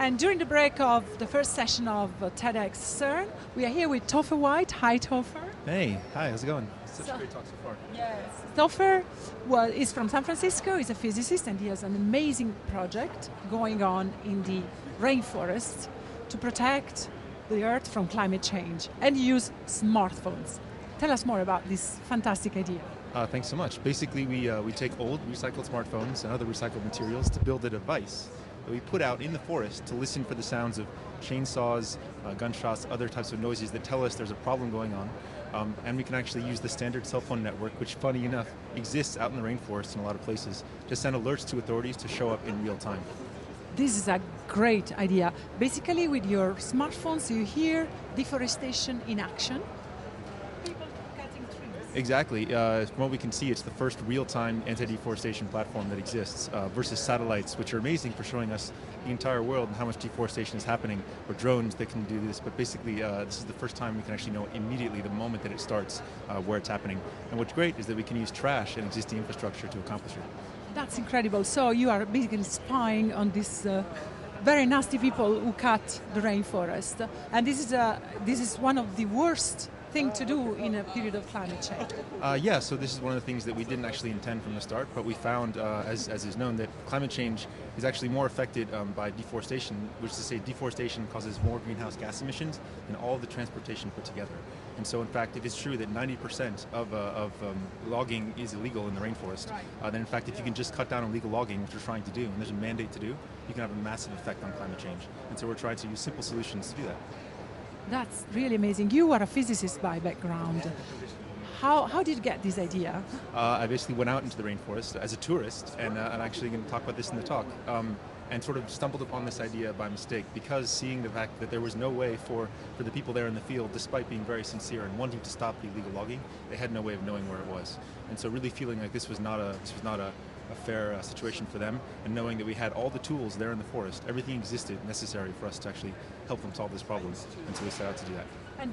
And during the break of the first session of TedxCERN, we are here with Topher White. Hi, Topher. Hey, hi, how's it going? Such a great talk so far. Yes. Topher is from San Francisco, he's a physicist, and he has an amazing project going on in the rainforest to protect the Earth from climate change and use smartphones. Tell us more about this fantastic idea. Thanks so much. Basically, we take old recycled smartphones and other recycled materials to build a device that we put out in the forest to listen for the sounds of chainsaws, gunshots, other types of noises that tell us there's a problem going on. And we can actually use the standard cell phone network, which, funny enough, exists out in the rainforest in a lot of places, to send alerts to authorities to show up in real time. This is a great idea. Basically, with your smartphones, you hear deforestation in action. People cutting trees. Exactly. From what we can see, it's the first real-time anti-deforestation platform that exists versus satellites, which are amazing for showing us the entire world and how much deforestation is happening, or drones that can do this. But basically, this is the first time we can actually know immediately the moment that it starts where it's happening. And what's great is that we can use trash and existing infrastructure to accomplish it. That's incredible. So you are basically spying on these very nasty people who cut the rainforest. And this is one of the worst thing to do in a period of climate change. Yeah, so this is one of the things that we didn't actually intend from the start, but we found, as is known, that climate change is actually more affected by deforestation, which is to say deforestation causes more greenhouse gas emissions than all of the transportation put together. And so in fact, it is true that 90% of logging is illegal in the rainforest. Then in fact, if you can just cut down on illegal logging, which we're trying to do, and there's a mandate to do, you can have a massive effect on climate change. And so we're trying to use simple solutions to do that. That's really amazing. You are a physicist by background. How did you get this idea? I basically went out into the rainforest as a tourist, and I'm actually going to talk about this in the talk, and sort of stumbled upon this idea by mistake, because seeing the fact that there was no way for the people there in the field, despite being very sincere and wanting to stop the illegal logging, they had no way of knowing where it was. And so really feeling like this was not a fair situation for them, and knowing that we had all the tools there in the forest, everything existed necessary for us to actually help them solve this problem, and so we set out to do that.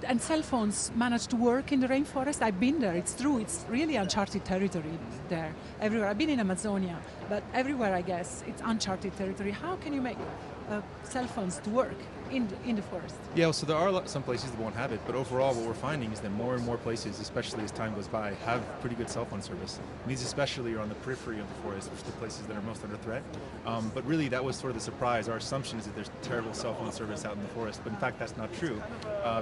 And cell phones manage to work in the rainforest? I've been there, it's true, it's really uncharted territory there, everywhere. I've been in Amazonia, but everywhere I guess it's uncharted territory. How can you make cell phones to work in the forest? Yeah, well, so there are some places that won't have it, but overall what we're finding is that more and more places, especially as time goes by, have pretty good cell phone service. And these especially are on the periphery of the forest, which are the places that are most under threat. But really that was sort of the surprise. Our assumption is that there's terrible cell phone service out in the forest, but in fact that's not true,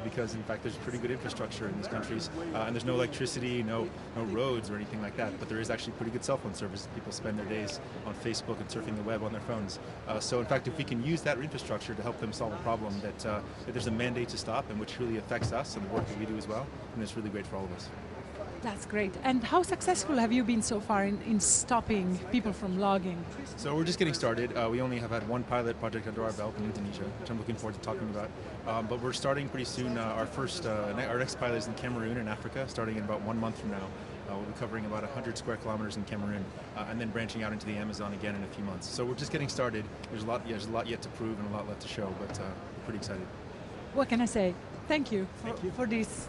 because in fact there's pretty good infrastructure in these countries, and there's no electricity, no roads or anything like that, but there is actually pretty good cell phone service. People spend their days on Facebook and surfing the web on their phones. So in fact, if we can use that infrastructure to help them solve a problem that there's a mandate to stop and which really affects us and the work that we do as well, and it's really great for all of us. That's great. And how successful have you been so far in stopping people from logging? So we're just getting started. We only have had one pilot project under our belt in Indonesia, which I'm looking forward to talking about. But we're starting pretty soon. Our next pilot is in Cameroon in Africa, starting in about 1 month from now. We'll be covering about 100 square kilometers in Cameroon, and then branching out into the Amazon again in a few months. So we're just getting started. There's a lot yet to prove and a lot left to show, but we're pretty excited. What can I say? Thank you for this